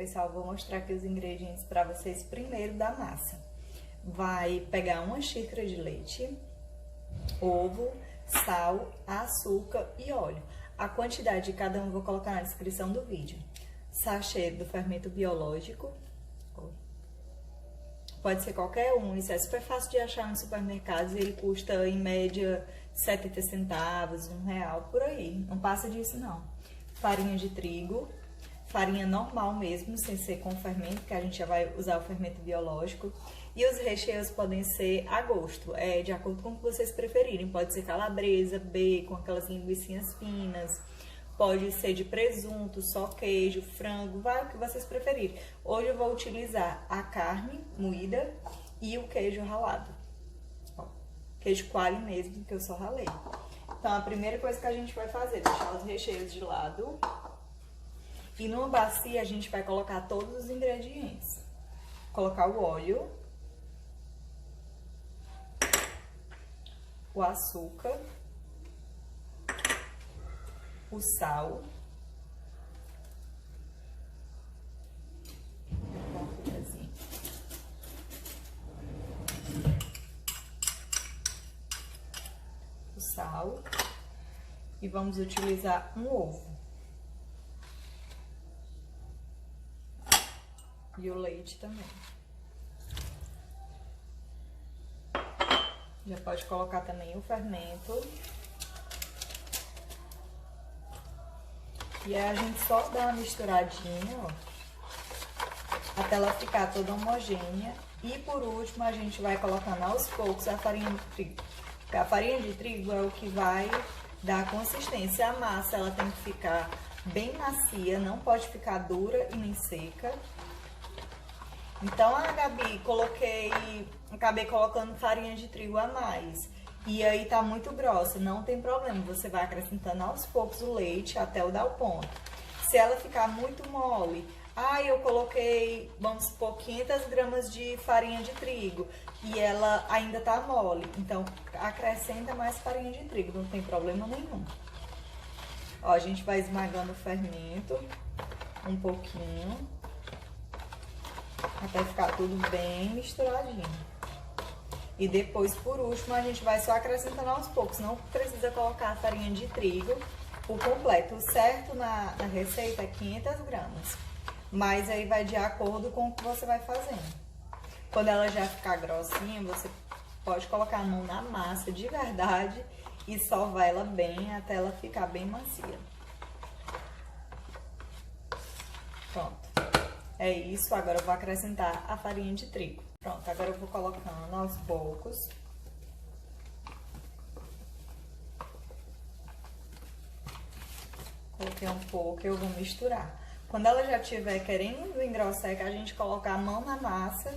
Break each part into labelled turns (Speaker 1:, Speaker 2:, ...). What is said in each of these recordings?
Speaker 1: pessoal, vou mostrar aqui os ingredientes para vocês primeiro da massa. Vai pegar 1 xícara de leite, ovo, sal, açúcar e óleo. A quantidade de cada um eu vou colocar na descrição do vídeo. Sachê do fermento biológico. Pode ser qualquer um, isso é super fácil de achar nos supermercados, ele custa em média 70 centavos, R$1, por aí, não passa disso não. Farinha de trigo, farinha normal mesmo, sem ser com fermento, que a gente já vai usar o fermento biológico. E os recheios podem ser a gosto, de acordo com o que vocês preferirem, pode ser calabresa, bacon, aquelas linguicinhas finas. Pode ser de presunto, só queijo, frango, vai o que vocês preferirem. Hoje eu vou utilizar a carne moída e o queijo ralado. Ó, queijo coalho mesmo, que eu só ralei. Então, a primeira coisa que a gente vai fazer é deixar os recheios de lado. E numa bacia a gente vai colocar todos os ingredientes. Colocar o óleo, o açúcar, o sal, e vamos utilizar um ovo e o leite também. Já pode colocar também o fermento. E aí a gente só dá uma misturadinha, ó, até ela ficar toda homogênea. E por último a gente vai colocando aos poucos a farinha de trigo. Porque a farinha de trigo é o que vai dar a consistência. A massa ela tem que ficar bem macia, não pode ficar dura e nem seca. Então, Gabi, acabei colocando farinha de trigo a mais. E aí tá muito grossa, não tem problema, você vai acrescentando aos poucos o leite até o dar o ponto. Se ela ficar muito mole, eu coloquei, vamos supor, 500 gramas de farinha de trigo e ela ainda tá mole, então acrescenta mais farinha de trigo, não tem problema nenhum. Ó, a gente vai esmagando o fermento um pouquinho, até ficar tudo bem misturadinho. E depois, por último, a gente vai só acrescentando aos poucos. Não precisa colocar a farinha de trigo por completo. O certo na receita é 500 gramas. Mas aí vai de acordo com o que você vai fazendo. Quando ela já ficar grossinha, você pode colocar a mão na massa de verdade e sovar ela bem até ela ficar bem macia. Pronto. É isso. Agora eu vou acrescentar a farinha de trigo. Pronto, agora eu vou colocando aos poucos. Coloquei um pouco, eu vou misturar. Quando ela já estiver querendo engrossar, é que a gente coloca a mão na massa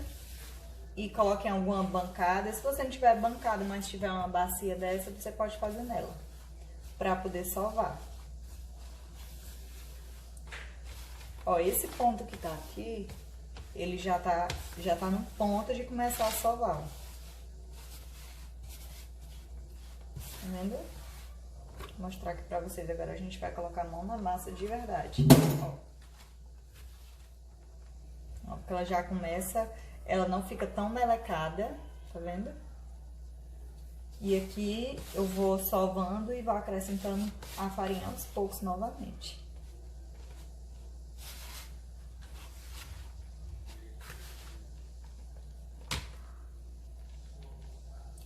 Speaker 1: e coloque em alguma bancada. Se você não tiver bancada, mas tiver uma bacia dessa, você pode fazer nela, pra poder sovar. Ó, esse ponto que tá aqui, ele já tá no ponto de começar a sovar. Tá vendo? Vou mostrar aqui pra vocês. Agora a gente vai colocar a mão na massa de verdade. Ó, porque ela já começa, ela não fica tão melecada, tá vendo? E aqui eu vou sovando e vou acrescentando a farinha aos poucos novamente.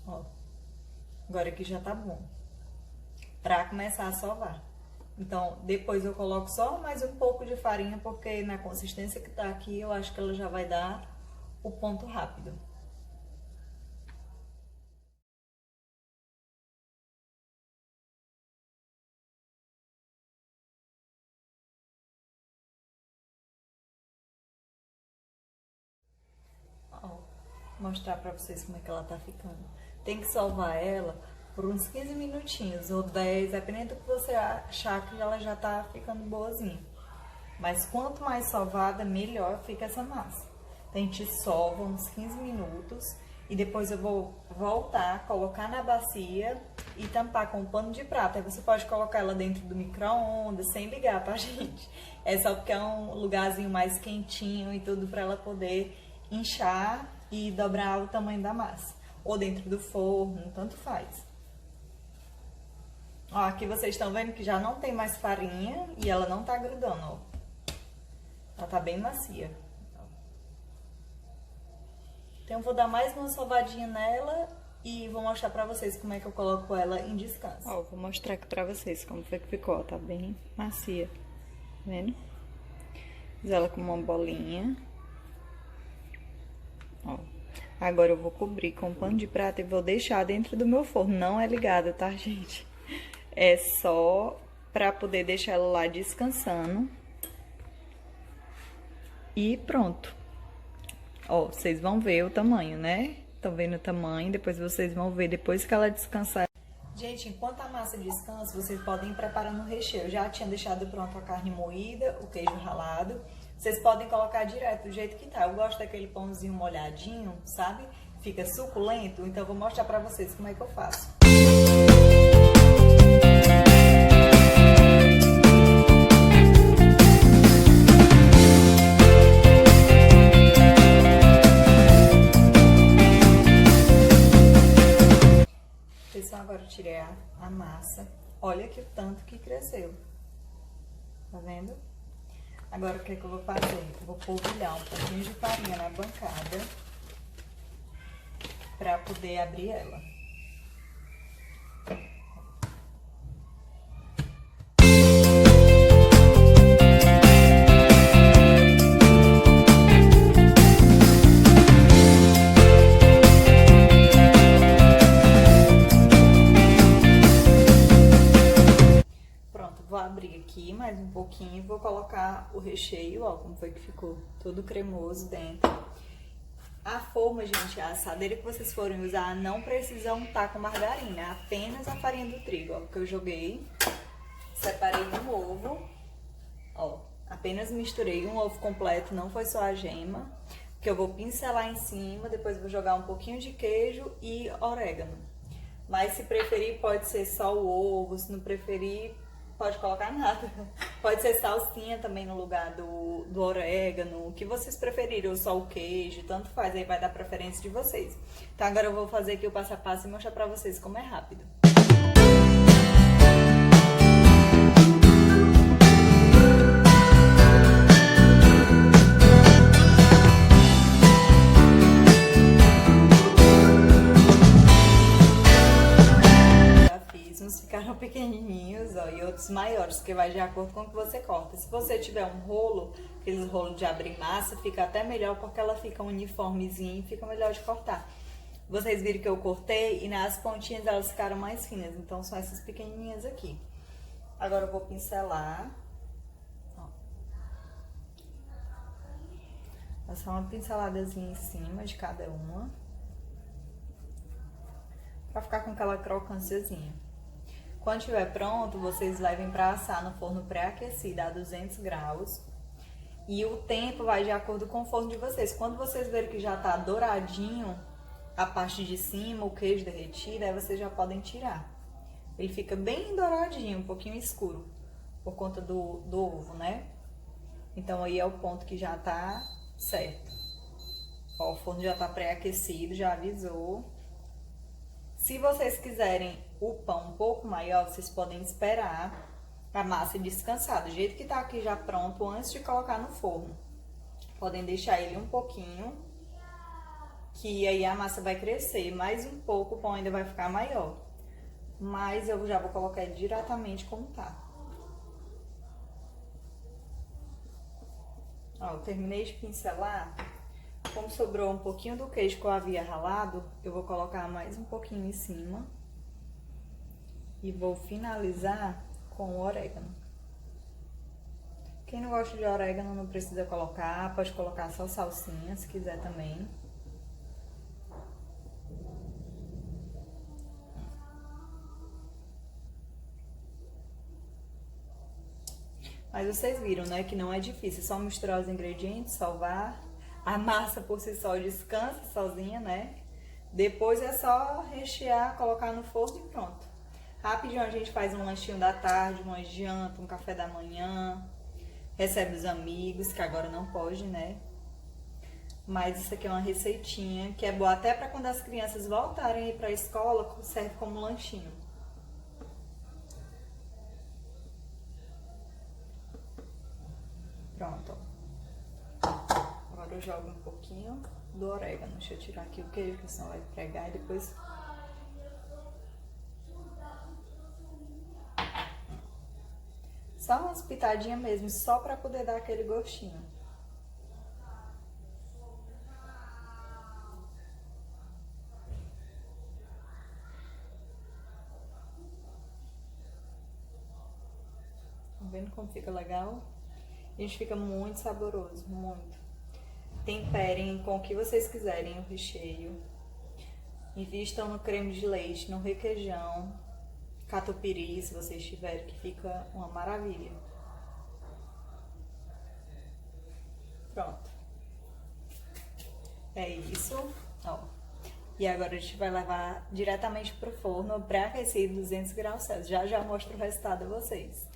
Speaker 1: Ó, agora aqui já tá bom pra começar a sovar. Então, depois eu coloco só mais um pouco de farinha, porque na consistência que tá aqui, eu acho que ela já vai dar o ponto rápido. Ó, mostrar pra vocês como é que ela tá ficando. Tem que sovar ela por uns 15 minutinhos ou 10, dependendo do que você achar que ela já tá ficando boazinha. Mas quanto mais sovada, melhor fica essa massa. Então, a gente sova uns 15 minutos e depois eu vou voltar, colocar na bacia e tampar com um pano de prata. Aí você pode colocar ela dentro do micro-ondas sem ligar, tá, gente? É só porque é um lugarzinho mais quentinho e tudo para ela poder inchar e dobrar o tamanho da massa. Ou dentro do forno, tanto faz. Ó, aqui vocês estão vendo que já não tem mais farinha e ela não tá grudando, ó. Ela tá bem macia. Então, eu vou dar mais uma sovadinha nela e vou mostrar pra vocês como é que eu coloco ela em descanso. Ó, vou mostrar aqui pra vocês como foi que ficou, ó. Tá bem macia, tá vendo? Fiz ela com uma bolinha. Ó. Agora eu vou cobrir com pano de prata e vou deixar dentro do meu forno. Não é ligada, tá, gente? É só pra poder deixar ela lá descansando. E pronto. Ó, vocês vão ver o tamanho, né? Estão vendo o tamanho, depois vocês vão ver depois que ela descansar. Gente, enquanto a massa descansa, vocês podem ir preparando o recheio. Eu já tinha deixado pronto a carne moída, o queijo ralado. Vocês podem colocar direto do jeito que tá. Eu gosto daquele pãozinho molhadinho, sabe? Fica suculento, então eu vou mostrar pra vocês como é que eu faço. Pessoal, agora eu tirei a massa. Olha que o tanto que cresceu. Tá vendo? Agora, o que é que eu vou fazer? Eu vou polvilhar um pouquinho de farinha na bancada pra poder abrir ela. Vou abrir aqui mais um pouquinho e vou colocar o recheio, ó, como foi que ficou todo cremoso dentro. A forma, gente, a assadeira que vocês forem usar não precisa untar com margarina, apenas a farinha do trigo, ó, que eu joguei, separei um ovo, ó, apenas misturei um ovo completo, não foi só a gema, que eu vou pincelar em cima, depois vou jogar um pouquinho de queijo e orégano. Mas se preferir, pode ser só o ovo, se não preferir, pode colocar nada. Pode ser salsinha também no lugar do orégano, o que vocês preferirem, ou só o queijo, tanto faz, aí vai dar preferência de vocês. Então agora eu vou fazer aqui o passo a passo e mostrar pra vocês como é rápido. Uns ficaram pequenininhos, ó, e outros maiores, porque vai de acordo com o que você corta. Se você tiver um rolo, aqueles rolos de abrir massa, fica até melhor, porque ela fica uniformezinha e fica melhor de cortar. Vocês viram que eu cortei e nas pontinhas elas ficaram mais finas, então são essas pequenininhas aqui. Agora eu vou pincelar. Ó. Passar uma pinceladazinha em cima de cada uma, pra ficar com aquela crocânciazinha. Quando estiver pronto, vocês levem para assar no forno pré-aquecido a 200 graus. E o tempo vai de acordo com o forno de vocês. Quando vocês verem que já tá douradinho a parte de cima, o queijo derretido, aí vocês já podem tirar. Ele fica bem douradinho, um pouquinho escuro, por conta do ovo, né? Então aí é o ponto que já tá certo. Ó, o forno já tá pré-aquecido, já avisou. Se vocês quiserem o pão um pouco maior, vocês podem esperar a massa descansar, do jeito que tá aqui já pronto, antes de colocar no forno. Podem deixar ele um pouquinho, que aí a massa vai crescer. Mais um pouco, o pão ainda vai ficar maior. Mas eu já vou colocar ele diretamente como tá. Ó, eu terminei de pincelar. Como sobrou um pouquinho do queijo que eu havia ralado, eu vou colocar mais um pouquinho em cima. E vou finalizar com o orégano. Quem não gosta de orégano não precisa colocar, pode colocar só salsinha, se quiser também. Mas vocês viram, né, que não é difícil, é só misturar os ingredientes, salvar. A massa por si só descansa sozinha, né? Depois é só rechear, colocar no forno e pronto. Rapidinho a gente faz um lanchinho da tarde, uma janta, um café da manhã. Recebe os amigos, que agora não pode, né? Mas isso aqui é uma receitinha que é boa até para quando as crianças voltarem a ir para a escola, serve como lanchinho. Pronto. Agora eu jogo um pouquinho do orégano. Deixa eu tirar aqui o queijo, que senão vai pregar e depois... Só umas pitadinhas mesmo, só para poder dar aquele gostinho. Tá vendo como fica legal? Gente, fica muito saboroso, muito. Temperem com o que vocês quiserem o recheio. Invistam no creme de leite, no requeijão, catupiry, se vocês tiverem, que fica uma maravilha. Pronto. É isso, ó. E agora a gente vai levar diretamente pro forno pré-aquecido 200 graus Celsius. Já já mostro o resultado a vocês.